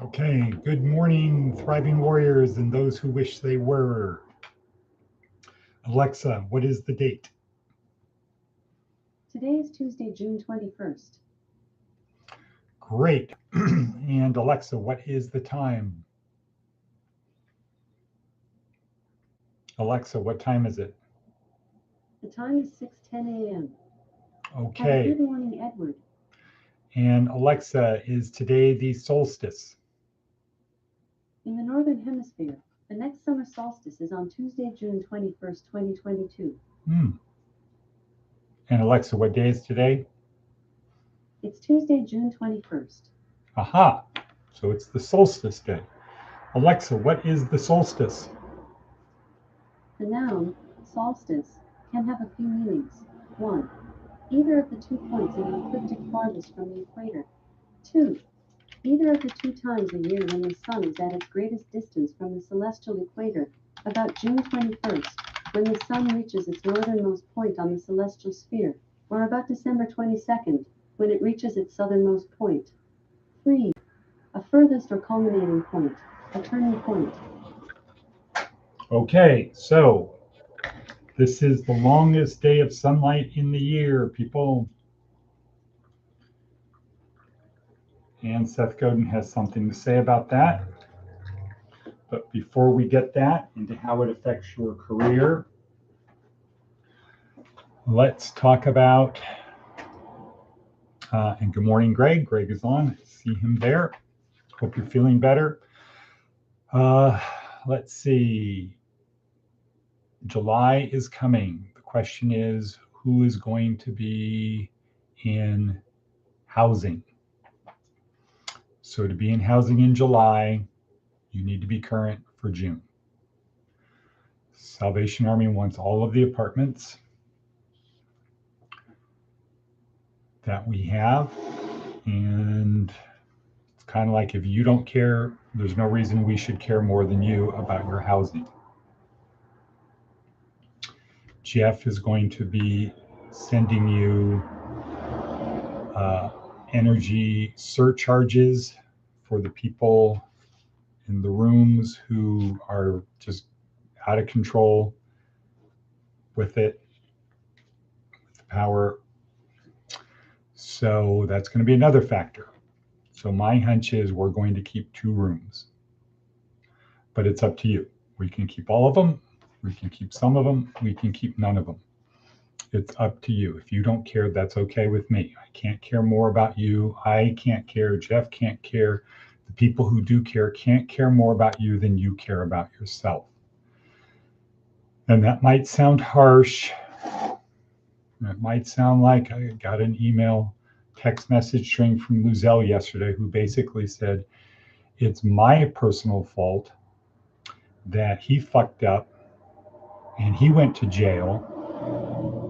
Okay, good morning, thriving warriors and those who wish they were. Alexa, what is the date? Today is Tuesday, June 21st. Great. And Alexa, what is the time? Alexa, what time is it? The time is 6:10 a.m. Okay. Have a good morning, Edward. And Alexa, is today the solstice? In the Northern Hemisphere, the next summer solstice is on Tuesday, June 21st, 2022. And Alexa, what day is today? It's Tuesday, June 21st. Aha, so it's the solstice day. Alexa, what is the solstice? The noun, solstice, can have a few meanings. 1. Either of the 2 points in the ecliptic farthest from the equator. 2. Either of the 2 times a year when the sun is at its greatest distance from the celestial equator, about June 21st, when the sun reaches its northernmost point on the celestial sphere, or about December 22nd, when it reaches its southernmost point. 3. A furthest or culminating point, a turning point. Okay, so this is the longest day of sunlight in the year, people. And Seth Godin has something to say about that. But before we get that into how it affects your career, let's talk about, and good morning, Greg. Greg is on. I see him there. Hope you're feeling better. Let's see. July is coming. The question is, who is going to be in housing? So to be in housing in July, you need to be current for June. Salvation Army wants all of the apartments that we have. And it's kind of like, if you don't care, there's no reason we should care more than you about your housing. Jeff is going to be sending you energy surcharges for the people in the rooms who are just out of control with it, with the power. So that's going to be another factor. So my hunch is we're going to keep 2 rooms, but it's up to you. We can keep all of them. We can keep some of them. We can keep none of them. It's up to you. If you don't care, that's okay with me. I can't care more about you. I can't care. Jeff can't care. The people who do care can't care more about you than you care about yourself. And that might sound harsh. It might sound like I got an email, text message string from Luzelle yesterday who basically said, it's my personal fault that he fucked up and he went to jail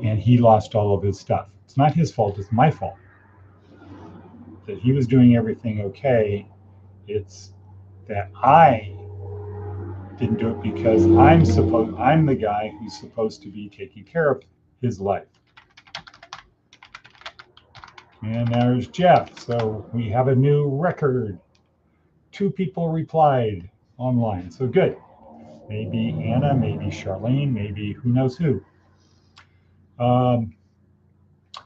and he lost all of his stuff. It's not his fault, it's my fault. That he was doing everything okay. It's that I didn't do it because I'm the guy who's supposed to be taking care of his life. And there's Jeff. So we have a new record. 2 people replied online. So good. Maybe Anna, maybe Charlene, maybe who knows who.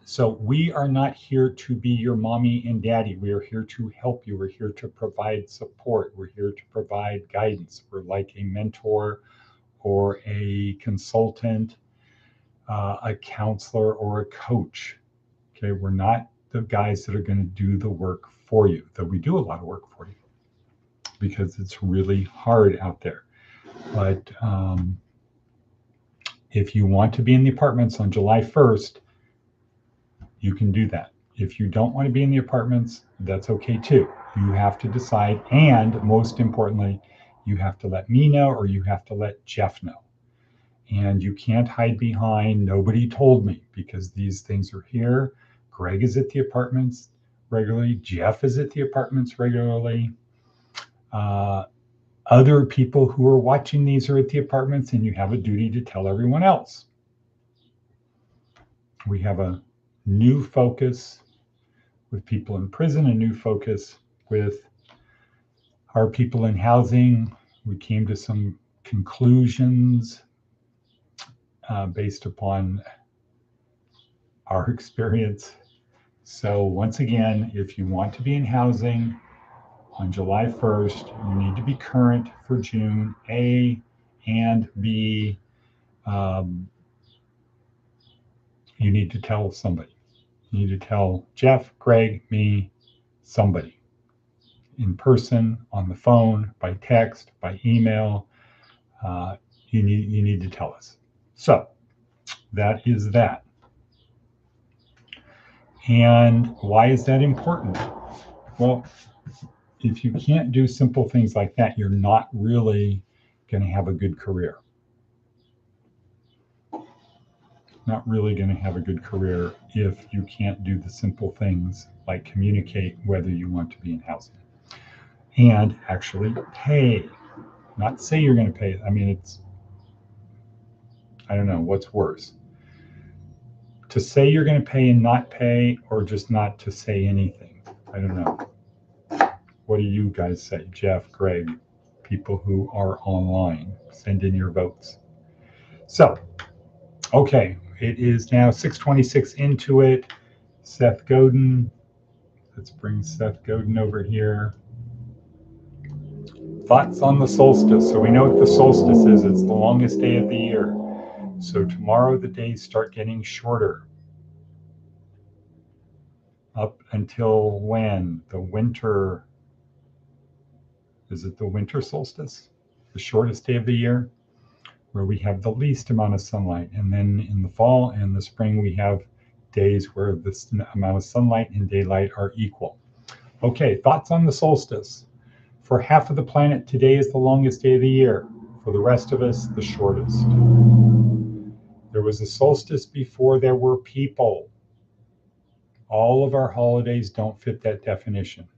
So we are not here to be your mommy and daddy. We are here to help you. We're here to provide support. We're here to provide guidance. We're like a mentor or a consultant, a counselor or a coach. Okay, we're not the guys that are going to do the work for you, though we do a lot of work for you because it's really hard out there. But if you want to be in the apartments on July 1st, you can do that. If you don't want to be in the apartments, that's okay too. You have to decide. And most importantly, you have to let me know or you have to let Jeff know. And you can't hide behind nobody told me, because these things are here. Greg is at the apartments regularly. Jeff is at the apartments regularly. Other people who are watching these are at the apartments, and you have a duty to tell everyone else. We have a new focus with people in prison, a new focus with our people in housing. We came to some conclusions based upon our experience. So once again, if you want to be in housing on July 1st, you need to be current for June, A, and B, you need to tell somebody. You need to tell Jeff, Greg, me, somebody. In person, on the phone, by text, by email. You need to tell us. So that is that. And why is that important? Well, if you can't do simple things like that, you're not really going to have a good career. Not really going to have a good career if you can't do the simple things like communicate whether you want to be in housing and actually pay. Not say you're going to pay. I mean, I don't know what's worse. To say you're going to pay and not pay, or just not to say anything. I don't know. What do you guys say? Jeff, Greg, people who are online, send in your votes. So, okay, it is now 6:26 into it. Seth Godin. Let's bring Seth Godin over here. Thoughts on the solstice. So we know what the solstice is. It's the longest day of the year. So tomorrow the days start getting shorter. Up until when? The winter. Is it the winter solstice? The shortest day of the year, where we have the least amount of sunlight. And then in the fall and the spring, we have days where the amount of sunlight and daylight are equal. Okay, thoughts on the solstice. For half of the planet, today is the longest day of the year. For the rest of us, the shortest. There was a solstice before there were people. All of our holidays don't fit that definition.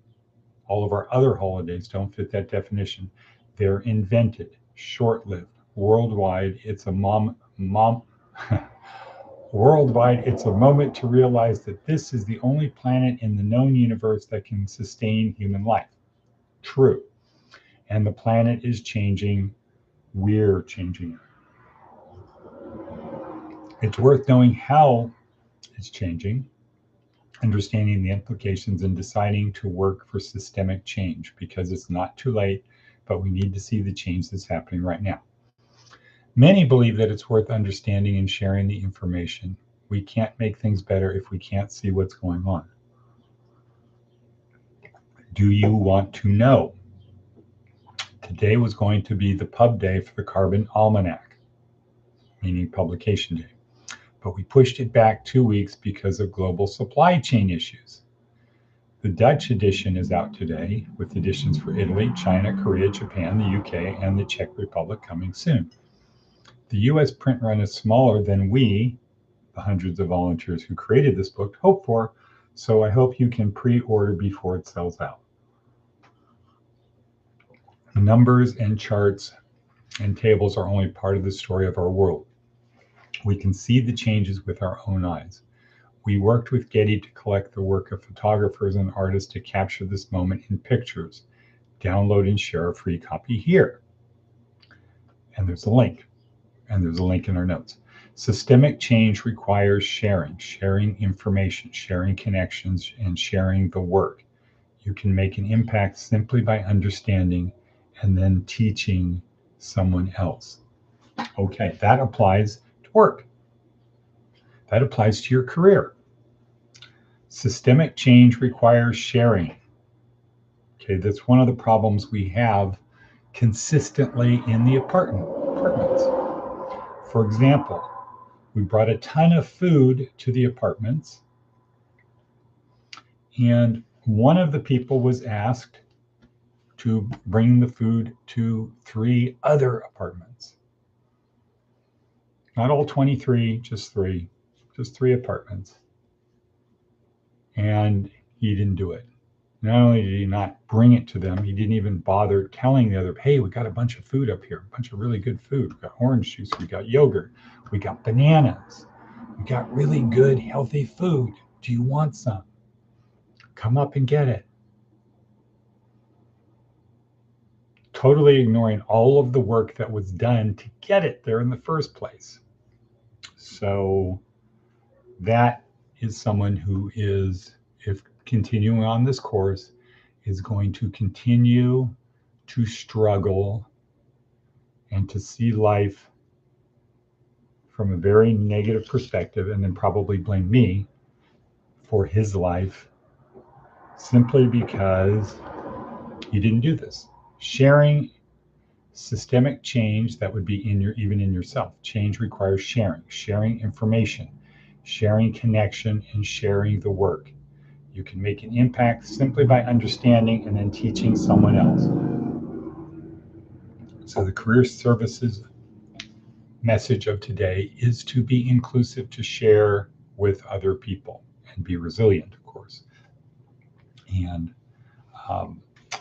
All of our other holidays don't fit that definition. They're invented, short-lived, worldwide. It's a worldwide. It's a moment to realize that this is the only planet in the known universe that can sustain human life. True. And the planet is changing. We're changing it. It's worth knowing how it's changing, understanding the implications, and deciding to work for systemic change, because it's not too late, but we need to see the change that's happening right now. Many believe that it's worth understanding and sharing the information. We can't make things better if we can't see what's going on. Do you want to know? Today was going to be the pub day for the Carbon Almanac, meaning publication day. But we pushed it back 2 weeks because of global supply chain issues. The Dutch edition is out today, with editions for Italy, China, Korea, Japan, the UK, and the Czech Republic coming soon. The US print run is smaller than we, the hundreds of volunteers who created this book, hope for, so I hope you can pre-order before it sells out. Numbers and charts and tables are only part of the story of our world. We can see the changes with our own eyes. We worked with Getty to collect the work of photographers and artists to capture this moment in pictures. Download and share a free copy here. And there's a link. And there's a link in our notes. Systemic change requires sharing information, sharing connections, and sharing the work. You can make an impact simply by understanding and then teaching someone else. Okay, that applies to work. That applies to your career. Systemic change requires sharing. Okay, that's one of the problems we have consistently in the apartments. For example, we brought a ton of food to the apartments, and one of the people was asked to bring the food to 3 other apartments. Not all 23, just 3 apartments. And he didn't do it. Not only did he not bring it to them, he didn't even bother telling the other, hey, we got a bunch of food up here, a bunch of really good food. We got orange juice, we got yogurt, we got bananas. We got really good, healthy food. Do you want some? Come up and get it. Totally ignoring all of the work that was done to get it there in the first place. So that is someone who is, if continuing on this course, is going to continue to struggle and to see life from a very negative perspective, and then probably blame me for his life simply because he didn't do this. Sharing systemic change that would be in your, even in yourself. Change requires sharing information, sharing connection, and sharing the work. You can make an impact simply by understanding and then teaching someone else. So the career services message of today is to be inclusive, to share with other people, and be resilient, of course. And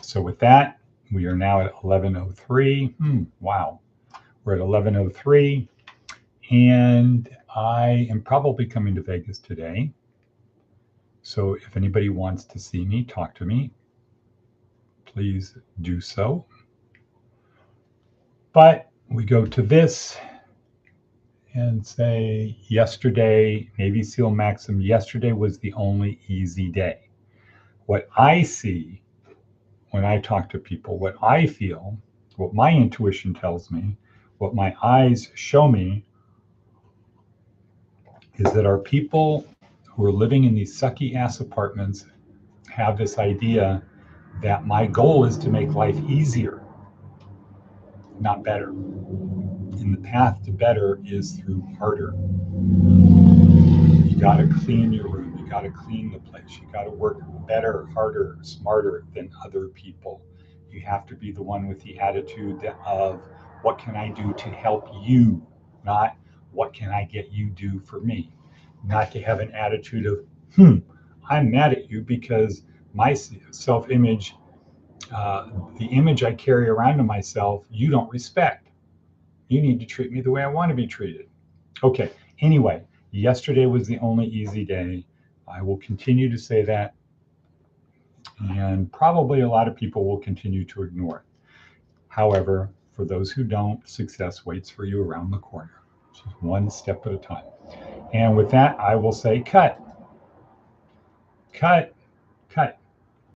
so with that, we are now at 11:03. Wow, we're at 11:03, and I am probably coming to Vegas today. So if anybody wants to see me, talk to me, please do so. But we go to this and say, yesterday, Navy SEAL Maxim, yesterday was the only easy day. What I see when I talk to people, what I feel, what my intuition tells me, what my eyes show me, is that our people who are living in these sucky ass apartments have this idea that my goal is to make life easier, not better. And the path to better is through harder. You got to clean your room. You got to clean the place. You got to work better, harder, smarter than other people. You have to be the one with the attitude of, what can I do to help you? Not, what can I get you do for me? Not to have an attitude of, I'm mad at you because my self-image, the image I carry around of myself, you don't respect. You need to treat me the way I want to be treated. Okay, anyway, yesterday was the only easy day. I will continue to say that, and probably a lot of people will continue to ignore it. However, for those who don't, success waits for you around the corner, just one step at a time. And with that, I will say cut. Cut.